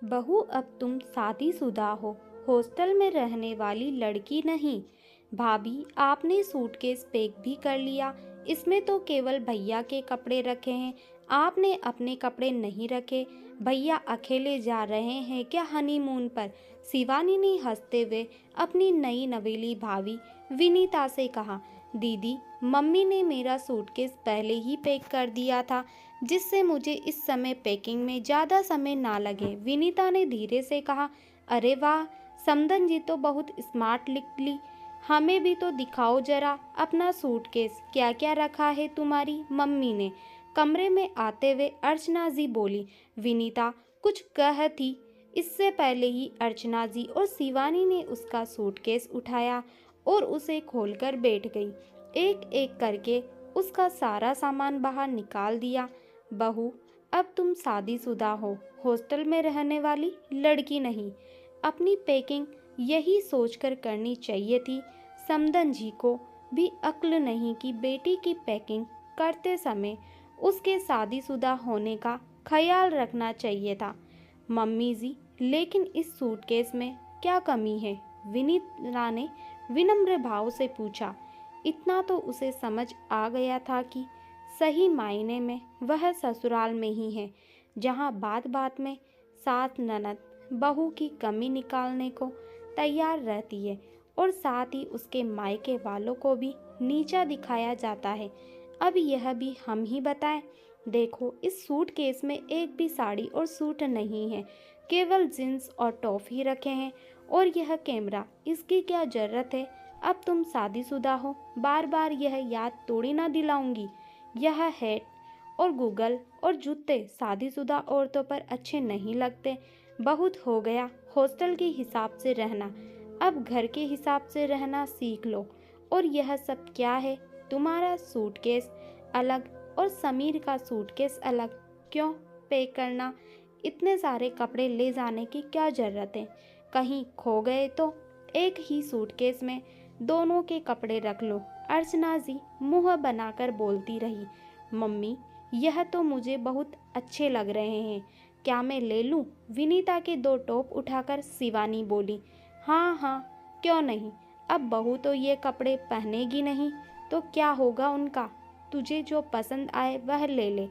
बहू अब तुम शादीशुदा हो, हॉस्टल में रहने वाली लड़की नहीं। भाभी आपने सूटकेस पैक भी कर लिया, इसमें तो केवल भैया के कपड़े रखे हैं, आपने अपने कपड़े नहीं रखे। भैया अकेले जा रहे हैं क्या हनीमून पर? शिवानी ने हंसते हुए अपनी नई नवेली भाभी विनीता से कहा। दीदी, मम्मी ने मेरा सूटकेस पहले ही पैक कर दिया था, जिससे मुझे इस समय पैकिंग में ज़्यादा समय ना लगे। विनीता ने धीरे से कहा। अरे वाह, समदन जी तो बहुत स्मार्ट निकली। हमें भी तो दिखाओ जरा अपना सूटकेस, क्या क्या रखा है तुम्हारी मम्मी ने? कमरे में आते हुए अर्चना जी बोली। विनीता कुछ कह थी, इससे पहले ही अर्चना जी और शिवानी ने उसका सूटकेस उठाया और उसे खोलकर बैठ गई। एक एक करके उसका सारा सामान बाहर निकाल दिया। बहू, अब तुम शादीशुदा हो, हॉस्टल में रहने वाली लड़की नहीं। अपनी पैकिंग यही सोचकर करनी चाहिए थी। समदन जी को भी अक्ल नहीं कि बेटी की पैकिंग करते समय उसके शादीशुदा होने का ख्याल रखना चाहिए था। मम्मी जी, लेकिन इस सूटकेस में क्या कमी है? विनीता ने विनम्र भाव से पूछा। इतना तो उसे समझ आ गया था कि सही मायने में वह ससुराल में ही है, जहाँ बात बात में सास ननद बहू की कमी निकालने को तैयार रहती है और साथ ही उसके मायके वालों को भी नीचा दिखाया जाता है। अब यह भी हम ही बताएं। देखो, इस सूटकेस में एक भी साड़ी और सूट नहीं है, केवल जींस और टॉप ही रखे हैं। और यह कैमरा, इसकी क्या जरूरत है? अब तुम शादीशुदा हो, बार बार यह याद थोड़ी ना दिलाऊंगी। यह हैट और गूगल और जूते शादीशुदा औरतों पर अच्छे नहीं लगते। बहुत हो गया हॉस्टल के हिसाब से रहना, अब घर के हिसाब से रहना सीख लो। और यह सब क्या है? तुम्हारा सूटकेस अलग और समीर का सूटकेस अलग क्यों पैक करना? इतने सारे कपड़े ले जाने की क्या जरूरत है? कहीं खो गए तो एक ही सूटकेस में दोनों के कपड़े रख लो। अर्चना जी मुंह बनाकर बोलती रही। मम्मी, यह तो मुझे बहुत अच्छे लग रहे हैं, क्या मैं ले लूं? विनीता के दो टॉप उठाकर शिवानी बोली। हाँ हाँ, क्यों नहीं। अब बहू तो ये कपड़े पहनेगी नहीं तो क्या होगा उनका? तुझे जो पसंद आए वह ले ले।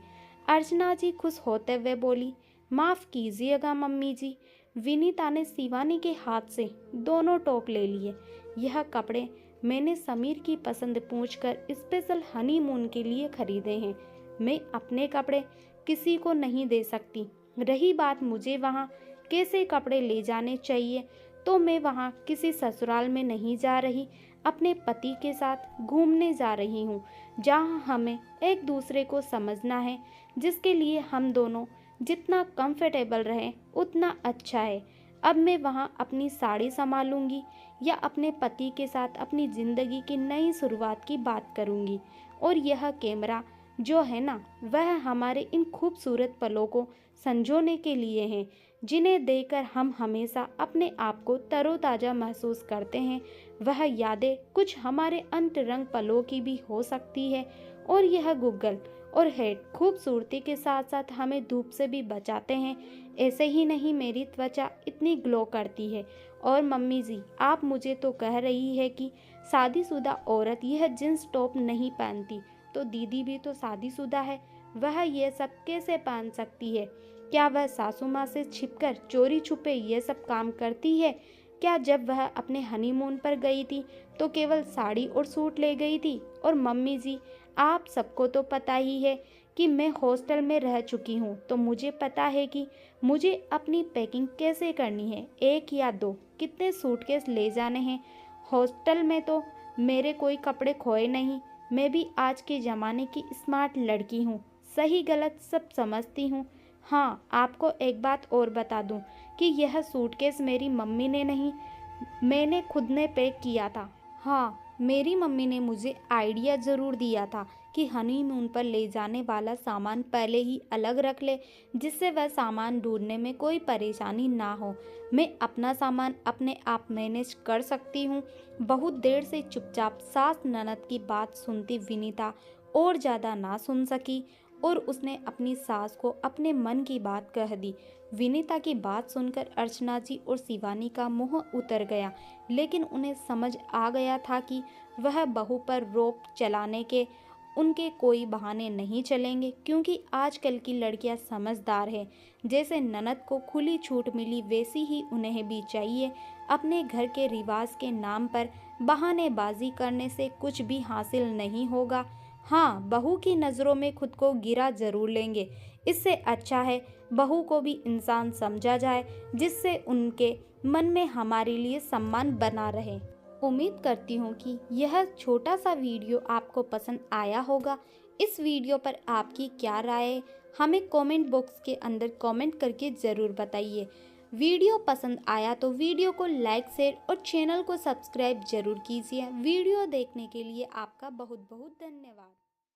अर्चना जी खुश होते हुए बोली। माफ़ कीजिएगा मम्मी जी। विनीता ने शिवानी के हाथ से दोनों टॉप ले लिए। यह कपड़े मैंने समीर की पसंद पूछकर स्पेशल हनीमून के लिए खरीदे हैं। मैं अपने कपड़े किसी को नहीं दे सकती। रही बात मुझे वहाँ कैसे कपड़े ले जाने चाहिए, तो मैं वहाँ किसी ससुराल में नहीं जा रही, अपने पति के साथ घूमने जा रही हूँ, जहाँ हमें एक दूसरे को समझना है, जिसके लिए हम दोनों जितना कंफर्टेबल रहें उतना अच्छा है। अब मैं वहाँ अपनी साड़ी संभालूंगी या अपने पति के साथ अपनी ज़िंदगी की नई शुरुआत की बात करूंगी। और यह कैमरा जो है ना, वह हमारे इन खूबसूरत पलों को संजोने के लिए है, जिन्हें देखकर हम हमेशा अपने आप को तरोताज़ा महसूस करते हैं। वह यादें कुछ हमारे अंतरंग पलों की भी हो सकती है। और यह गूगल और हेड खूबसूरती के साथ साथ हमें धूप से भी बचाते हैं। ऐसे ही नहीं मेरी त्वचा इतनी ग्लो करती है। और मम्मी जी, आप मुझे तो कह रही है कि शादीशुदा औरत यह जींस टॉप नहीं पहनती, तो दीदी भी तो शादीशुदा है, वह यह सब कैसे पहन सकती है? क्या वह सासू माँ से छिपकर चोरी छुपे ये सब काम करती है? क्या जब वह अपने हनीमून पर गई थी तो केवल साड़ी और सूट ले गई थी? और मम्मी जी, आप सबको तो पता ही है कि मैं हॉस्टल में रह चुकी हूँ, तो मुझे पता है कि मुझे अपनी पैकिंग कैसे करनी है। एक या दो कितने सूटकेस ले जाने हैं? हॉस्टल में तो मेरे कोई कपड़े खोए नहीं। मैं भी आज के ज़माने की स्मार्ट लड़की हूँ, सही गलत सब समझती हूँ। हाँ, आपको एक बात और बता दूँ कि यह सूटकेस मेरी मम्मी ने नहीं, मैंने खुद ने पैक किया था। हाँ, मेरी मम्मी ने मुझे आइडिया ज़रूर दिया था कि हनीमून पर ले जाने वाला सामान पहले ही अलग रख ले, जिससे वह सामान ढूंढने में कोई परेशानी ना हो। मैं अपना सामान अपने आप मैनेज कर सकती हूँ। बहुत देर से चुपचाप सास ननद की बात सुनती विनीता और ज़्यादा ना सुन सकी और उसने अपनी सास को अपने मन की बात कह दी। विनीता की बात सुनकर अर्चना जी और शिवानी का मुंह उतर गया, लेकिन उन्हें समझ आ गया था कि वह बहू पर रोप चलाने के उनके कोई बहाने नहीं चलेंगे, क्योंकि आजकल की लड़कियां समझदार हैं। जैसे ननद को खुली छूट मिली वैसी ही उन्हें भी चाहिए। अपने घर के रिवाज के नाम पर बहानेबाजी करने से कुछ भी हासिल नहीं होगा। हाँ, बहू की नज़रों में खुद को गिरा जरूर लेंगे। इससे अच्छा है बहू को भी इंसान समझा जाए, जिससे उनके मन में हमारे लिए सम्मान बना रहे। उम्मीद करती हूँ कि यह छोटा सा वीडियो आपको पसंद आया होगा। इस वीडियो पर आपकी क्या राय है, हमें कमेंट बॉक्स के अंदर कमेंट करके ज़रूर बताइए। वीडियो पसंद आया तो वीडियो को लाइक, शेयर और चैनल को सब्सक्राइब जरूर कीजिए। वीडियो देखने के लिए आपका बहुत बहुत धन्यवाद।